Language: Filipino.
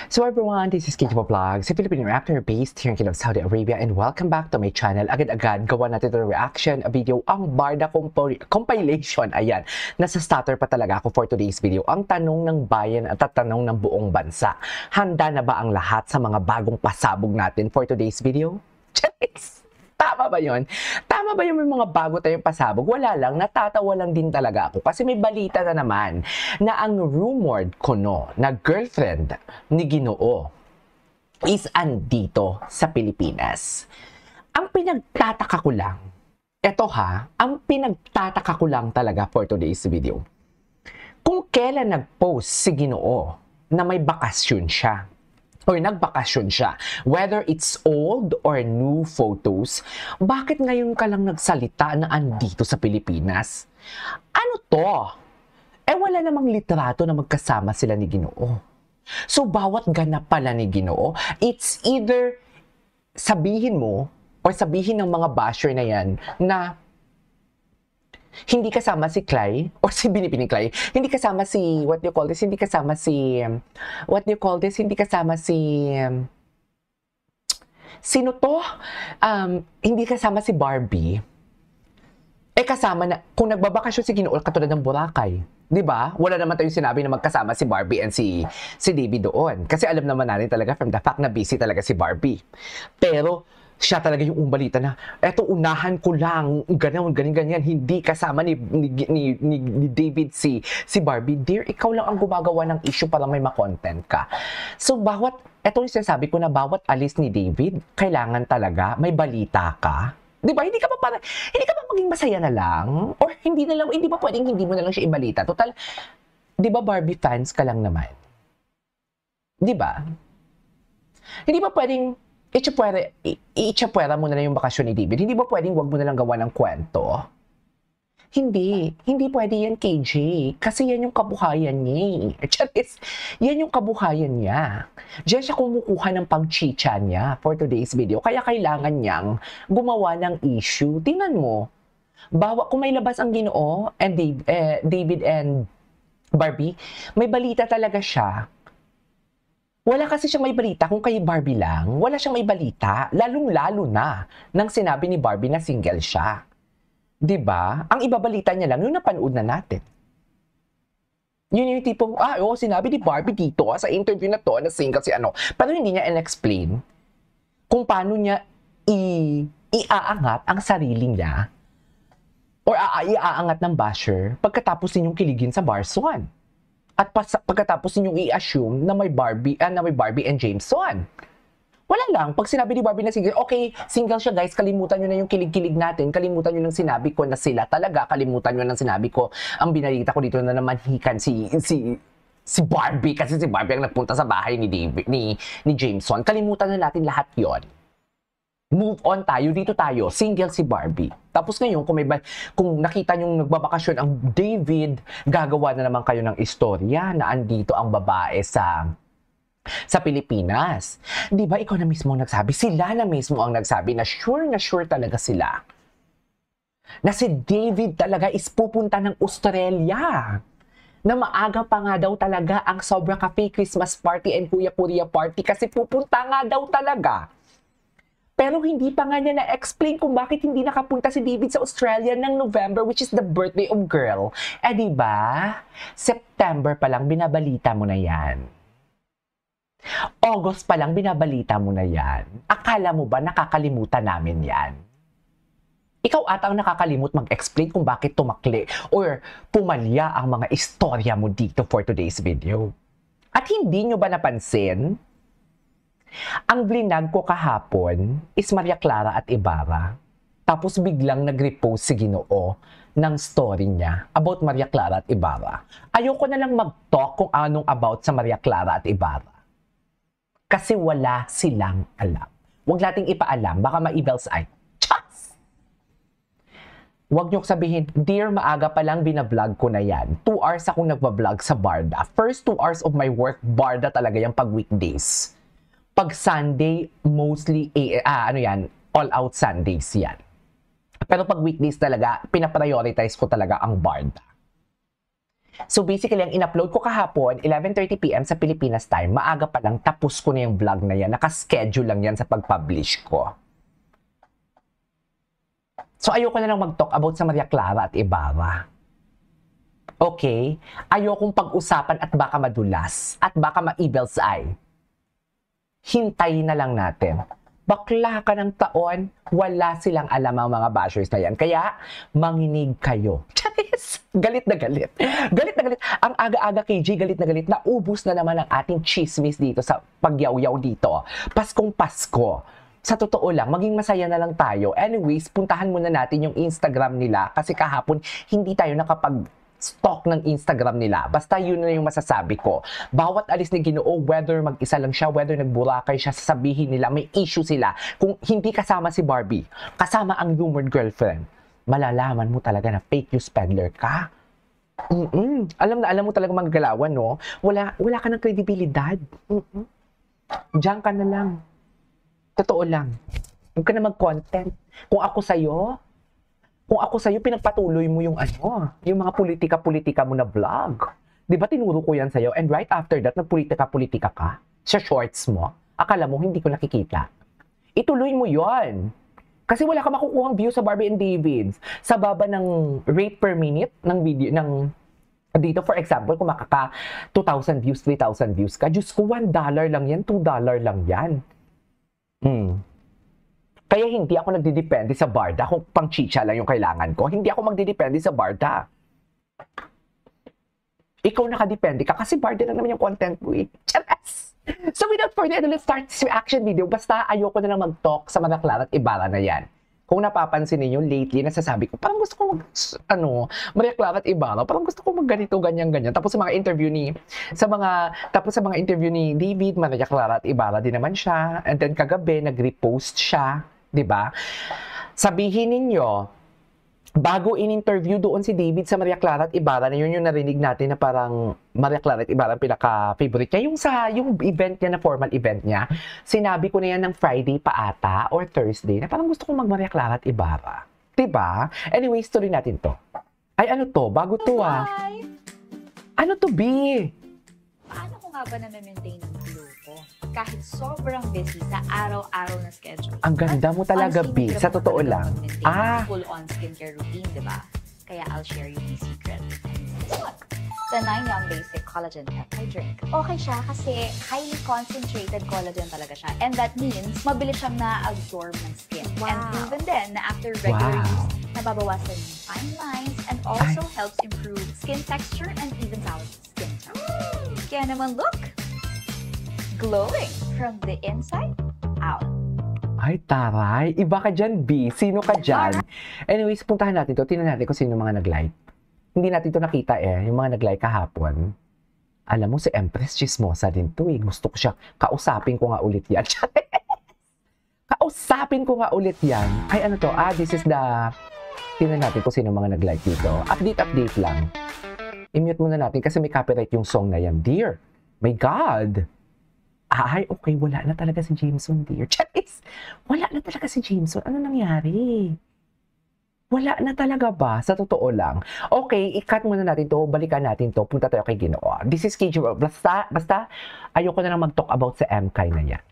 So everyone, this is Kiki Vlogs, a Filipino actor based here in Kingdom of Saudi Arabia, and welcome back to my channel. Agad-agad, gawa natin ito reaction video, ang Barda compilation. Ayan, nasa starter pa talaga ako for today's video. Ang tanong ng bayan at tanong ng buong bansa. Handa na ba ang lahat sa mga bagong pasabog natin for today's video? Charis! Tama ba yun? Tama ba yung may mga bago tayong pasabog? Wala lang, natatawa lang din talaga ako. Kasi may balita na naman na ang rumored kuno na girlfriend ni Ginoo is andito sa Pilipinas. Ang pinagtataka ko lang, ang pinagtataka ko lang talaga for today's video. Kung kailan nag-post si Ginoo na may bakasyon siya, or nagbakasyon siya, whether it's old or new photos, bakit ngayon ka lang nagsalita na andito sa Pilipinas? Ano to? Wala namang litrato na magkasama sila ni Ginoo. So, bawat ganap pala ni Ginoo, it's either sabihin mo, or sabihin ng mga basher na yan, na hindi kasama si Clay, or si Binibining Clay, hindi kasama si, hindi kasama si, sino to? Hindi kasama si Barbie. Kasama na, kung nagbabakasyon si Ginoo, katulad ng Boracay. Di ba? Wala naman tayong sinabi na magkasama si Barbie and si David doon. Kasi alam naman natin talaga from the fact na busy talaga si Barbie. Pero, siya talaga yung umbalita na, eto unahan ko lang, ganyan, hindi kasama ni David si Barbie. Dear, ikaw lang ang gumagawa ng issue para may ma-content ka. So, eto yung sinasabi ko na bawat alis ni David, kailangan talaga may balita ka. Di ba? Hindi ka ba maging masaya na lang? Or hindi ba pwedeng hindi mo na lang siya ibalita? Total, di ba Barbie fans ka lang naman? Di ba? Hindi ba pwedeng itsyapwera mo na lang yung bakasyon ni David. Hindi ba pwedeng wag mo na lang gawa ng kwento? Hindi pwede yan, KJ. Kasi yan yung kabuhayan niya. Charis, yan yung kabuhayan niya. Diyan siya kumukuha ng pang-chicha niya for today's video. Kaya kailangan niyang gumawa ng issue. Tingnan mo, kung may labas ang Ginoo and David and Barbie, may balita talaga siya. Wala kasi siyang may balita kung kay Barbie lang. Wala siyang may balita, lalong-lalo na nang sinabi ni Barbie na single siya. 'Di ba? Ang ibabalita niya lang yung napanood na natin. Yun yung tipong, sinabi ni Barbie dito sa interview na to na single si ano. Pero hindi niya in-explain kung paano niya iaangat ang sarili niya or iaangat ng basher pagkatapos ninyong kiligin sa Barson. At pagkatapos ninyong i-assume na may Barbie and Jameson. Wala lang. Pag sinabi ni Barbie na single, okay, single siya guys, kalimutan nyo na yung kilig-kilig natin, kalimutan nyo nang sinabi ko na sila talaga, kalimutan nyo nang sinabi ko, ang binalita ko dito na namanhikan si Barbie, kasi si Barbie ang nagpunta sa bahay ni Jameson. Kalimutan na natin lahat yon. Move on tayo, dito tayo, single si Barbie. Tapos ngayon, kung nakita nyo nagbabakasyon ang David, gagawa na naman kayo ng istorya na andito ang babae sa Pilipinas. Di ba ikaw na mismo ang nagsabi? Sila na mismo ang nagsabi na sure talaga sila. Na si David talaga is pupunta ng Australia. Na maaga pa nga daw talaga ang Sobra Cafe Christmas Party and Kuya Korea Party kasi pupunta nga daw talaga. Pero hindi pa nga niya na-explain kung bakit hindi nakapunta si David sa Australia ng November, which is the birthday of girl. Diba? September pa lang, binabalita mo na yan. August pa lang, binabalita mo na yan. Akala mo ba nakakalimutan namin yan? Ikaw ata ang nakakalimut mag-explain kung bakit tumakli or pumalya ang mga istorya mo dito for today's video. At hindi nyo ba napansin? Ang vlinag ko kahapon is Maria Clara at Ibarra. Tapos biglang nag-repost si Ginoo ng story niya about Maria Clara at Ibarra. Ayoko na lang mag-talk kung anong about sa Maria Clara at Ibarra. Kasi wala silang alam. Huwag nating ipaalam, baka ma-evils eye. Chas! Huwag niyong sabihin, dear, maaga pa lang binablog ko na yan. 2 hours akong nagbablog sa Barda. First 2 hours of my work, Barda talaga yung pag weekdays. Pag Sunday, mostly, all out Sundays yan. Pero pag weekdays talaga, pinaprioritize ko talaga ang Barda. So basically, ang in-upload ko kahapon, 11:30 PM sa Pilipinas time, maaga pa lang, tapos ko na yung vlog na yan. Nakaschedule lang yan sa pag-publish ko. So ayoko na lang mag-talk about sa Maria Clara at Ibarra. Okay? Ayokong pag-usapan at baka madulas, at baka ma-evil's eye. Hintayin na lang natin. Bakla ka ng taon, wala silang alam ang mga bashers na yan. Kaya, manginig kayo. Charis! Galit na galit. Galit na galit. Ang aga-aga KJ, galit na galit. Naubos na naman ang ating chismis dito sa pagyaw-yaw dito. Paskong Pasko. Sa totoo lang, maging masaya na lang tayo. Anyways, puntahan muna natin yung Instagram nila. Kasi kahapon, hindi tayo nakapag-stalk ng Instagram nila. Basta yun na yung masasabi ko. Bawat alis ni Ginoo, whether mag-isa lang siya, whether nagburakay siya, sasabihin nila, may issue sila. Kung hindi kasama si Barbie, kasama ang rumored girlfriend, malalaman mo talaga na fake news peddler ka. Alam na alam mo talaga magagalawan, no? Wala ka ng kredibilidad. Diyan ka na lang. Totoo lang. Huwag ka na mag-content. Kung ako sa'yo, pinagpatuloy mo yung yung mga politika-politika mo na vlog. Di ba tinuro ko yan sa'yo? And right after that, nagpolitika-politika ka sa shorts mo. Akala mo, hindi ko nakikita. Ituloy mo yon. Kasi wala ka makukuhang view sa Barbie and David. Sa baba ng rate per minute ng video, dito, for example, kung makaka 2,000 views, 3,000 views ka, Diyos ko, $1 lang yan, $2 lang yan. Kaya hindi ako nagdidepende sa Barda kung pang chicha lang yung kailangan ko. Hindi ako magdidepende sa Barda. Ikaw nakadepende ka kasi Barda lang naman yung content mo eh. Charas! So without further ado, let's start this reaction video. Basta ayoko na lang mag-talk sa Maria Clara at Ibarra na yan. Kung napapansin niyo lately, nasasabi ko, parang gusto ko Maria Clara at Ibarra, parang gusto ko ganito, ganyan. Tapos sa mga interview ni David, Maria Clara at Ibarra din naman siya. And then kagabi, nag-repost siya, di ba? Sabihin ninyo, bago in-interview doon si David sa Maria Clara at Ibarra, na yun yung narinig natin na parang Maria Clara at Ibarra ang pinaka-favorite niya. Yung event niya, na formal event niya, sinabi ko na yan ng Friday pa ata or Thursday na parang gusto kong mag-Maria Clara at Ibarra. Diba? Anyway, story natin to. Ay, ano to? Bago to Hi! Ano to, B? Paano ko nga ba na-maintain ang glow ko? Kahit sobrang busy sa araw-araw na schedule. Ang ganda mo talaga, B. Sa totoo lang. Full-on skincare routine, di ba? Kaya I'll share you my secret. The 9 Young Basic Collagen Peptide Drink. Okay siya kasi highly concentrated collagen talaga siya. And that means mabilis siyang na-absorb ng skin. Wow. And even then, na after regular use, nababawasan yung fine lines and also helps improve skin texture and even out skin tone. Kaya naman look, glowing from the inside out. Ay, taray. Iba ka dyan, B. Sino ka dyan? Anyways, puntahan natin to. Tingnan natin kung sino mga nag-like. Hindi natin to nakita yung mga nag-like kahapon. Alam mo, si Empress Chismosa din to eh. Gusto ko siya. Kausapin ko nga ulit yan. Kausapin ko nga ulit yan. Ay, ano to? This is the... Tingnan natin kung sino mga nag-like dito. Update lang. I-mute muna natin kasi may copyright yung song na yan. Dear, my God. Ay, okay, wala na talaga si Jameson, dear. Charis, wala na talaga si Jameson. Ano nangyari? Wala na talaga ba? Sa totoo lang. Okay, i-cut muna natin to. Balikan natin to. Punta tayo kay Ginoo. This is KJ. Basta ayoko na lang mag-talk about sa MK na yan.